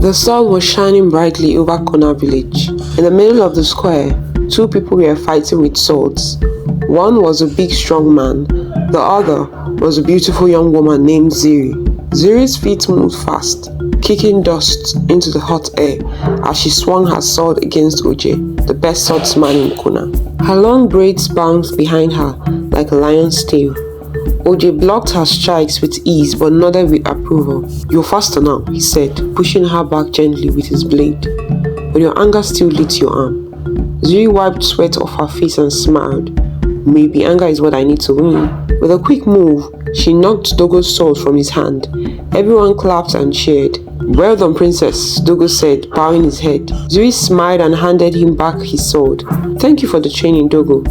The sun was shining brightly over Kona village. In the middle of the square, two people were fighting with swords. One was a big strong man, the other was a beautiful young woman named Zuri. Zuri's feet moved fast, kicking dust into the hot air as she swung her sword against OJ, the best swordsman in Kona. Her long braids bounced behind her like a lion's tail. OJ blocked her strikes with ease but nodded with approval. "You're faster now," he said, pushing her back gently with his blade. But your anger still lit your arm. Zuri wiped sweat off her face and smiled. "Maybe anger is what I need to win." With a quick move, she knocked Dogo's sword from his hand. Everyone clapped and cheered. "Well done, princess," Dogo said, bowing his head. Zuri smiled and handed him back his sword. "Thank you for the training, Dogo.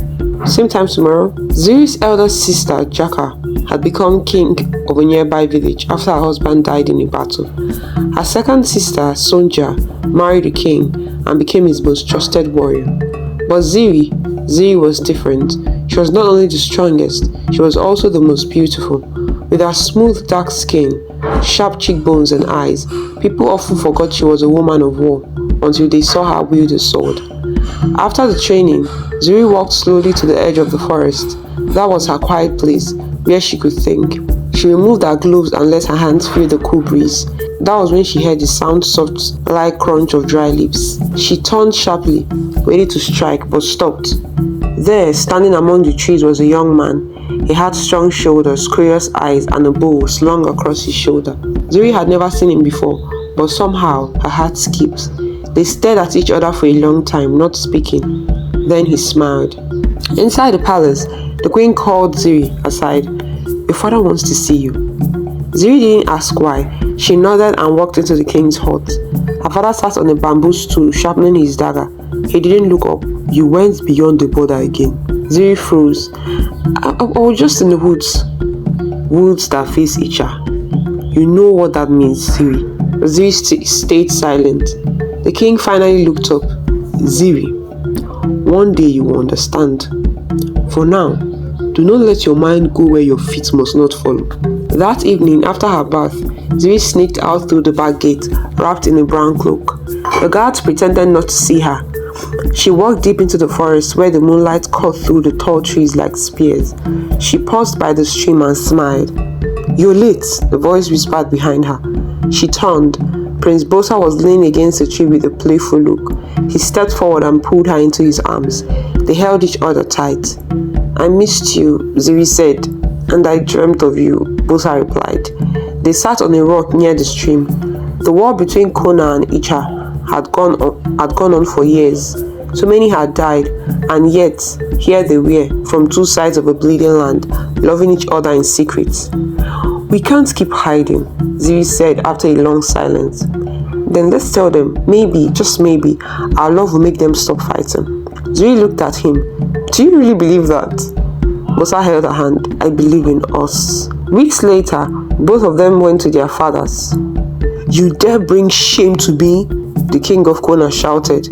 Same time tomorrow." Zuri's elder sister, Jaka, had become king of a nearby village after her husband died in a battle. Her second sister, Sonja, married the king and became his most trusted warrior. But Zuri was different. She was not only the strongest, she was also the most beautiful. With her smooth dark skin, sharp cheekbones and eyes, people often forgot she was a woman of war until they saw her wield a sword. After the training, Zuri walked slowly to the edge of the forest. That was her quiet place, where she could think. She removed her gloves and let her hands feel the cool breeze. That was when she heard the soft, light crunch of dry leaves. She turned sharply, ready to strike, but stopped. There, standing among the trees, was a young man. He had strong shoulders, curious eyes, and a bow slung across his shoulder. Zuri had never seen him before, but somehow her heart skipped. They stared at each other for a long time, not speaking. Then he smiled. Inside the palace, the queen called Zuri aside. "Your father wants to see you." Zuri didn't ask why. She nodded and walked into the king's hut. Her father sat on a bamboo stool, sharpening his dagger. He didn't look up. "You went beyond the border again." Zuri froze. I was just in the woods. Woods that face each other. "You know what that means, Zuri." Zuri stayed silent. The king finally looked up. "Zuri, one day you will understand. For now, do not let your mind go where your feet must not follow." That evening, after her bath, Zuri sneaked out through the back gate, wrapped in a brown cloak. The guards pretended not to see her. She walked deep into the forest where the moonlight cut through the tall trees like spears. She paused by the stream and smiled. "You're late," the voice whispered behind her. She turned. Prince Bosa was leaning against a tree with a playful look. He stepped forward and pulled her into his arms. They held each other tight. "I missed you," Zuri said. "And I dreamt of you," Bosa replied. They sat on a rock near the stream. The war between Kona and Icha had gone on for years. So many had died, and yet here they were, from two sides of a bleeding land, loving each other in secret. "We can't keep hiding," Zuri said after a long silence. "Then let's tell them, maybe, just maybe, our love will make them stop fighting." Zuri looked at him. "Do you really believe that?" Bosa held her hand. "I believe in us." Weeks later, both of them went to their fathers. "You dare bring shame to me?" the king of Kona shouted.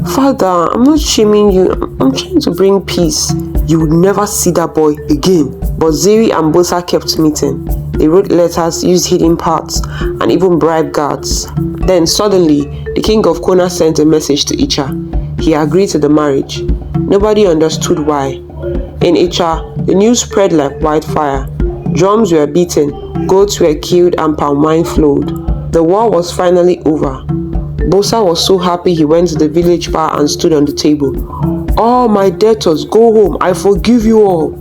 "Father, I'm not shaming you. I'm trying to bring peace. You would never see that boy again." But Zuri and Bosa kept meeting. They wrote letters, used hidden paths, and even bribed guards. Then suddenly, the king of Kona sent a message to Icha. He agreed to the marriage. Nobody understood why. In Icha, the news spread like wildfire. Drums were beaten, goats were killed, and palm wine flowed. The war was finally over. Bosa was so happy he went to the village bar and stood on the table. "All my debtors, go home. I forgive you all."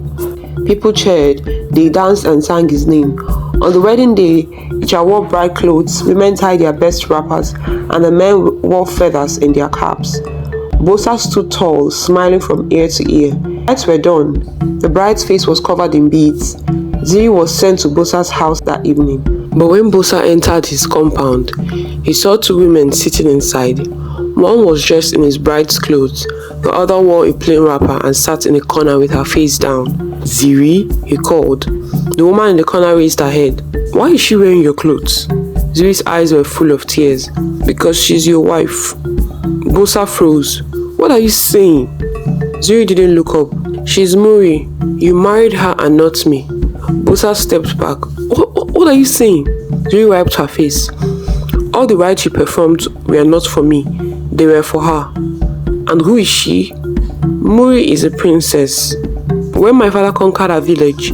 People cheered. They danced and sang his name. On the wedding day, Icha wore bright clothes, women tied their best wrappers, and the men wore feathers in their caps. Bosa stood tall, smiling from ear to ear. Lights were done. The bride's face was covered in beads. Zuri was sent to Bosa's house that evening. But when Bosa entered his compound, he saw two women sitting inside. One was dressed in his bride's clothes. The other wore a plain wrapper and sat in a corner with her face down. "Zuri," he called. The woman in the corner raised her head. "Why is she wearing your clothes?" Zuri's eyes were full of tears. "Because she's your wife." Bosa froze. "What are you saying?" Zuri didn't look up. "She's Miri. You married her and not me." Bosa stepped back. What are you saying?" Zuri wiped her face. All the rites she performed were not for me, they were for her. And who is she? Miri is a princess. When my father conquered her village,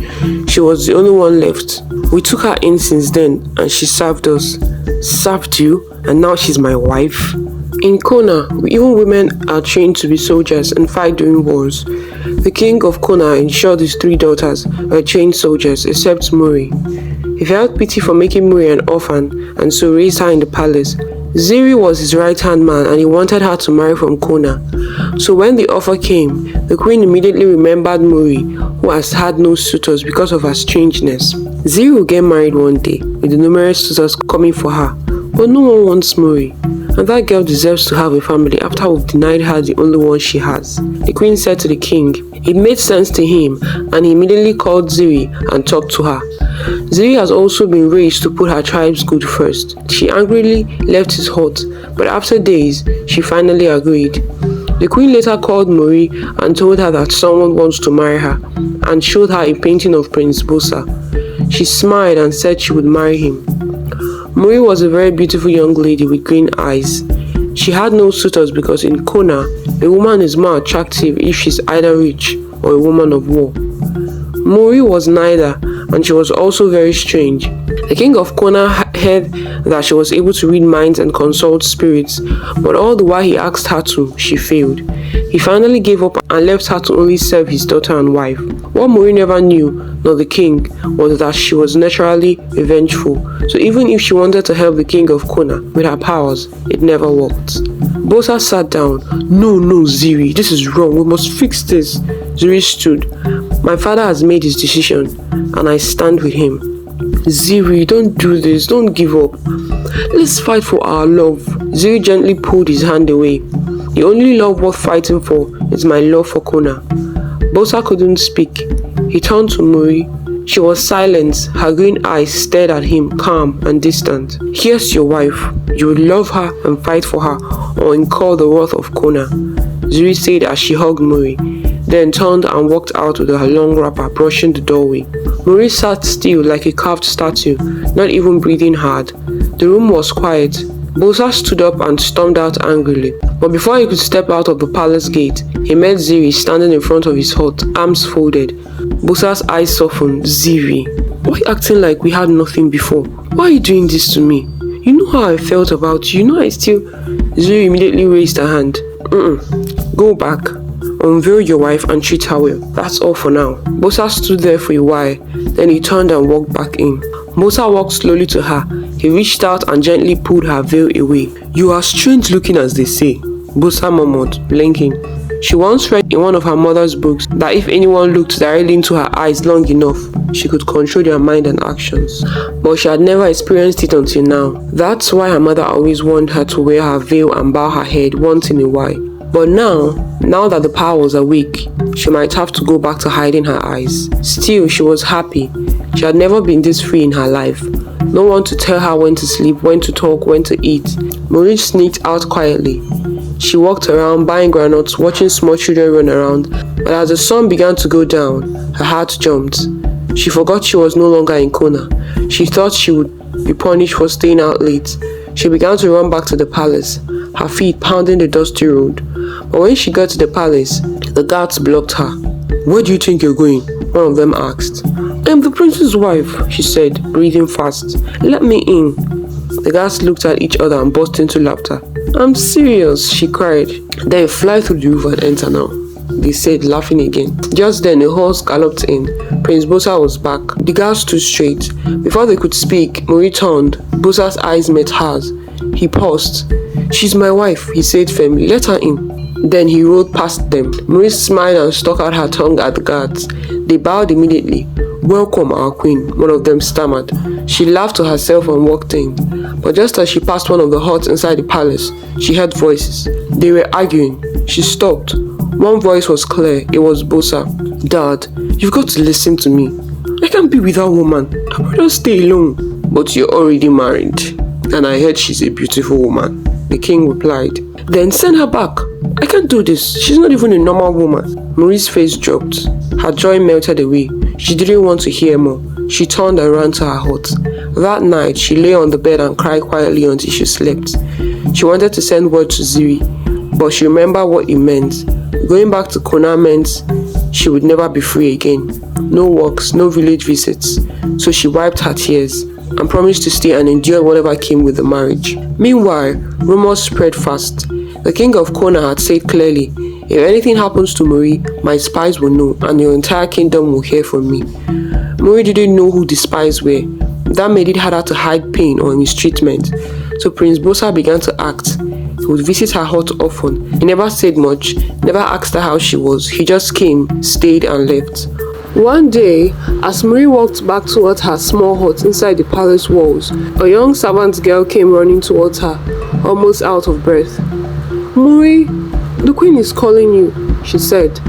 she was the only one left. We took her in since then, and she served us. Served you, and now she's my wife? In Kona, even women are trained to be soldiers and fight during wars. The king of Kona ensured his 3 daughters were trained soldiers, except Miri. He felt pity for making Miri an orphan, and so raised her in the palace. Zuri was his right-hand man, and he wanted her to marry from Kona. So when the offer came, the queen immediately remembered Miri, who has had no suitors because of her strangeness. Zuri will get married one day, with the numerous suitors coming for her, but no one wants Miri. And that girl deserves to have a family after we've denied her the only one she has. The queen said to the king. It made sense to him, and he immediately called Zuri and talked to her. Zuri has also been raised to put her tribe's good first. She angrily left his hut, but after days, she finally agreed. The queen later called Miri and told her that someone wants to marry her, and showed her a painting of Prince Bosa. She smiled and said she would marry him. Miri was a very beautiful young lady with green eyes. She had no suitors because in Kona, a woman is more attractive if she's either rich or a woman of war. Miri was neither, and she was also very strange. The king of Kona heard that she was able to read minds and consult spirits, but all the while he asked her to, she failed. He finally gave up and left her to only serve his daughter and wife. What Miri never knew, nor the king, was that she was naturally revengeful. So even if she wanted to help the king of Kona with her powers, it never worked. Bosa sat down. No, Zuri, this is wrong. We must fix this. Zuri stood. My father has made his decision, and I stand with him. Zuri, don't do this. Don't give up. Let's fight for our love. Zuri gently pulled his hand away. The only love worth fighting for is my love for Kona. Bosa couldn't speak. He turned to Miri. She was silent. Her green eyes stared at him, calm and distant. Here's your wife. You will love her and fight for her, or incur the wrath of Kona, Zuri said as she hugged Miri, then turned and walked out with her long wrapper, brushing the doorway. Miri sat still like a carved statue, not even breathing hard. The room was quiet. Bosa stood up and stormed out angrily. But before he could step out of the palace gate, he met Zuri standing in front of his hut, arms folded. Bosa's eyes softened. Zuri, why are you acting like we had nothing before? Why are you doing this to me? You know how I felt about you. You know I still... Zuri immediately raised her hand. Go back. Unveil your wife and treat her well. That's all for now. Bosa stood there for a while, then he turned and walked back in. Bosa walked slowly to her. He reached out and gently pulled her veil away. You are strange looking, as they say, Bosa murmured, blinking. She once read in one of her mother's books that if anyone looked directly into her eyes long enough, she could control their mind and actions. But she had never experienced it until now. That's why her mother always warned her to wear her veil and bow her head once in a while. But now that the power was awake, she might have to go back to hiding her eyes. Still, she was happy. She had never been this free in her life. No one to tell her when to sleep, when to talk, when to eat. Miri sneaked out quietly. She walked around buying granules, watching small children run around. But as the sun began to go down, her heart jumped. She forgot she was no longer in Kona. She thought she would be punished for staying out late. She began to run back to the palace, her feet pounding the dusty road. But when she got to the palace, the guards blocked her. Where do you think you're going? One of them asked. I'm the prince's wife, she said, breathing fast. Let me in. The guards looked at each other and burst into laughter. I'm serious, she cried. Then fly through the roof and enter now, they said, laughing again. Just then a horse galloped in. Prince Bosa was back. The guards stood straight. Before they could speak, Miri turned. Bosa's eyes met hers. He paused. She's my wife, he said firmly. Let her in. Then he rode past them. Miri smiled and stuck out her tongue at the guards. They bowed immediately. Welcome, our queen, one of them stammered. She laughed to herself and walked in. But just as she passed one of the huts inside the palace, she heard voices. They were arguing. She stopped. One voice was clear. It was Bosa. Dad, you've got to listen to me. I can't be with that woman. I'd rather stay alone. But you're already married, and I heard she's a beautiful woman, the king replied. Then send her back. I can't do this. She's not even a normal woman. Miri's face dropped. Her joy melted away. She didn't want to hear more. She turned and ran to her hut. That night, she lay on the bed and cried quietly until she slept. She wanted to send word to Zuri, but she remembered what it meant. Going back to Kona meant she would never be free again. No walks, no village visits. So she wiped her tears and promised to stay and endure whatever came with the marriage. Meanwhile, rumors spread fast. The king of Kona had said clearly, "If anything happens to Miri, my spies will know and your entire kingdom will hear from me." Miri didn't know who the spies were. That made it harder to hide pain or mistreatment. So Prince Bosa began to act. He would visit her hut often. He never said much, never asked her how she was. He just came, stayed and left. One day, as Miri walked back towards her small hut inside the palace walls, a young servant girl came running towards her, almost out of breath. "Miri, the queen is calling you," she said.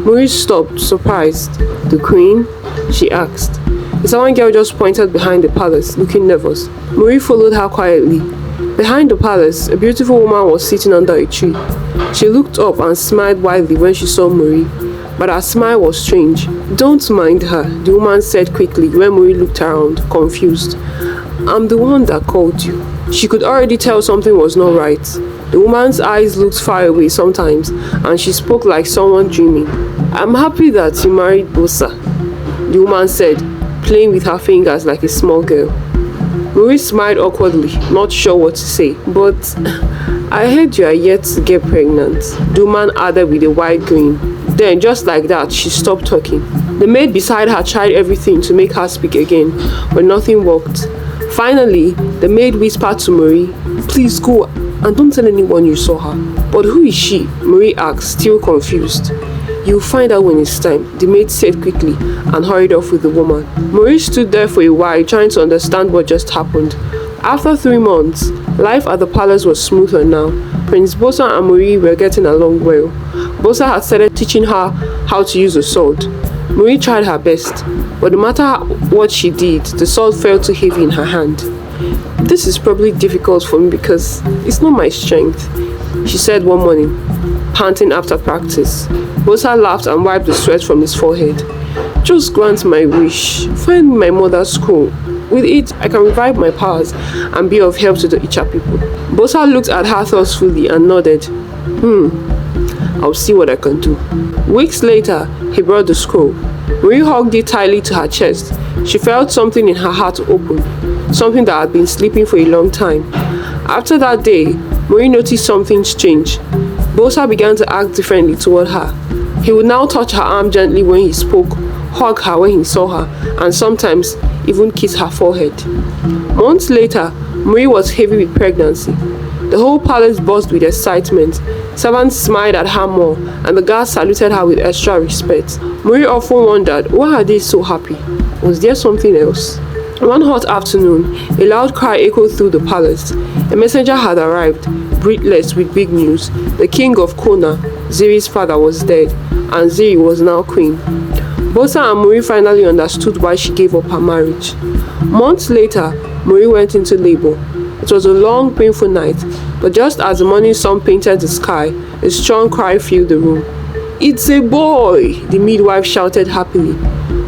Miri stopped, surprised. "The queen?" she asked. The servant girl just pointed behind the palace, looking nervous. Miri followed her quietly. Behind the palace, a beautiful woman was sitting under a tree. She looked up and smiled widely when she saw Miri, but her smile was strange. "Don't mind her," the woman said quickly when Miri looked around, confused. "I'm the one that called you." She could already tell something was not right. The woman's eyes looked far away sometimes, and she spoke like someone dreaming. "I'm happy that you married Bosa," the woman said, playing with her fingers like a small girl. Miri smiled awkwardly, not sure what to say. "But I heard you are yet to get pregnant," the woman added with a wide grin. Then, just like that, she stopped talking. The maid beside her tried everything to make her speak again, but nothing worked. Finally, the maid whispered to Miri, "Please go and don't tell anyone you saw her." "But who is she?" Miri asked, still confused. "You'll find out when it's time," the maid said quickly and hurried off with the woman. Miri stood there for a while trying to understand what just happened. After 3 months, life at the palace was smoother now. Prince Bosa and Miri were getting along well. Bosa had started teaching her how to use a sword. Miri tried her best, but no matter what she did, the sword felt too heavy in her hand. "This is probably difficult for me because it's not my strength," she said one morning, panting after practice. Bosa laughed and wiped the sweat from his forehead. "Just grant my wish. Find me my mother's scroll. With it, I can revive my powers and be of help to the Icha people." Bosa looked at her thoughtfully and nodded. I'll see what I can do." Weeks later, he brought the scroll. Miri hugged it tightly to her chest. She felt something in her heart open, something that had been sleeping for a long time. After that day, Miri noticed something strange. Bosa began to act differently toward her. He would now touch her arm gently when he spoke, hug her when he saw her, and sometimes even kiss her forehead. Months later, Miri was heavy with pregnancy. The whole palace buzzed with excitement. Servants smiled at her more, and the guards saluted her with extra respect. Miri often wondered, why are they so happy? Was there something else? One hot afternoon, a loud cry echoed through the palace. A messenger had arrived, breathless with big news. The king of Kona, Zuri's father, was dead, and Zuri was now queen. Bosa and Miri finally understood why she gave up her marriage. Months later, Miri went into labor. It was a long, painful night, but just as the morning sun painted the sky, a strong cry filled the room. "It's a boy!" the midwife shouted happily.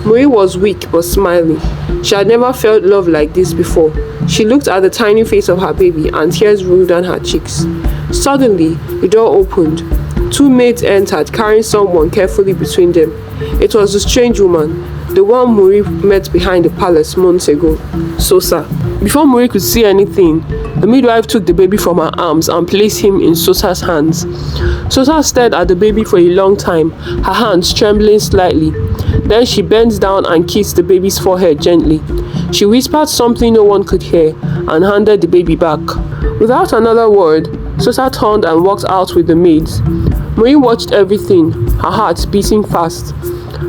Miri was weak but smiling. She had never felt love like this before. She looked at the tiny face of her baby and tears rolled down her cheeks. Suddenly, the door opened. 2 maids entered, carrying someone carefully between them. It was a strange woman, the one Miri met behind the palace months ago, Sosa. Before Miri could see anything, the midwife took the baby from her arms and placed him in Sosa's hands. Sosa stared at the baby for a long time, her hands trembling slightly. Then she bent down and kissed the baby's forehead gently. She whispered something no one could hear and handed the baby back. Without another word, Sosa turned and walked out with the maids. Miri watched everything, her heart beating fast.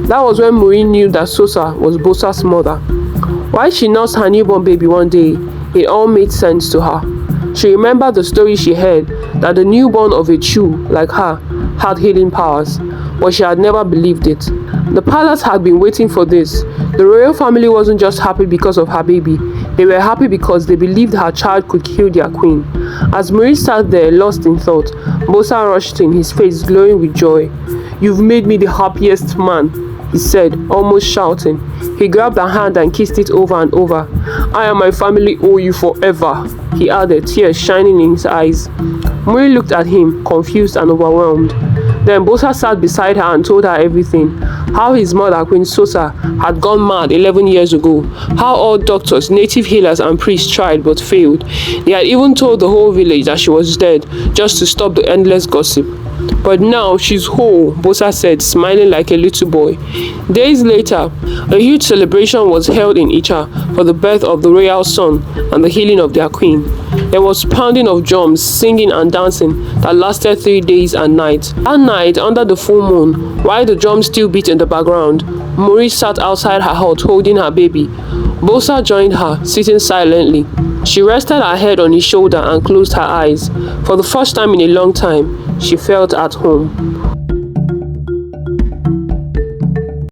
That was when Miri knew that Sosa was Bosa's mother. While she nursed her newborn baby one day, it all made sense to her. She remembered the story she heard that the newborn of a Chu like her had healing powers, but she had never believed it. The palace had been waiting for this. The royal family wasn't just happy because of her baby, they were happy because they believed her child could heal their queen. As Miri sat there, lost in thought, Bosa rushed in, his face glowing with joy. "You've made me the happiest man," he said, almost shouting. He grabbed her hand and kissed it over and over. I and my family owe you forever, he added, tears shining in his eyes. Miri looked at him, confused and overwhelmed. Then Bosa sat beside her and told her everything. How his mother, Queen Sosa, had gone mad 11 years ago. How all doctors, native healers and priests tried but failed. They had even told the whole village that she was dead, just to stop the endless gossip. But now she's whole, Bosa said, smiling like a little boy. Days later, a huge celebration was held in Icha for the birth of the royal son and the healing of their queen. There was pounding of drums, singing and dancing that lasted 3 days and nights. That night, under the full moon, while the drums still beat in the background, Miri sat outside her hut holding her baby. Bosa joined her, sitting silently. She rested her head on his shoulder and closed her eyes. For the first time in a long time, she felt at home.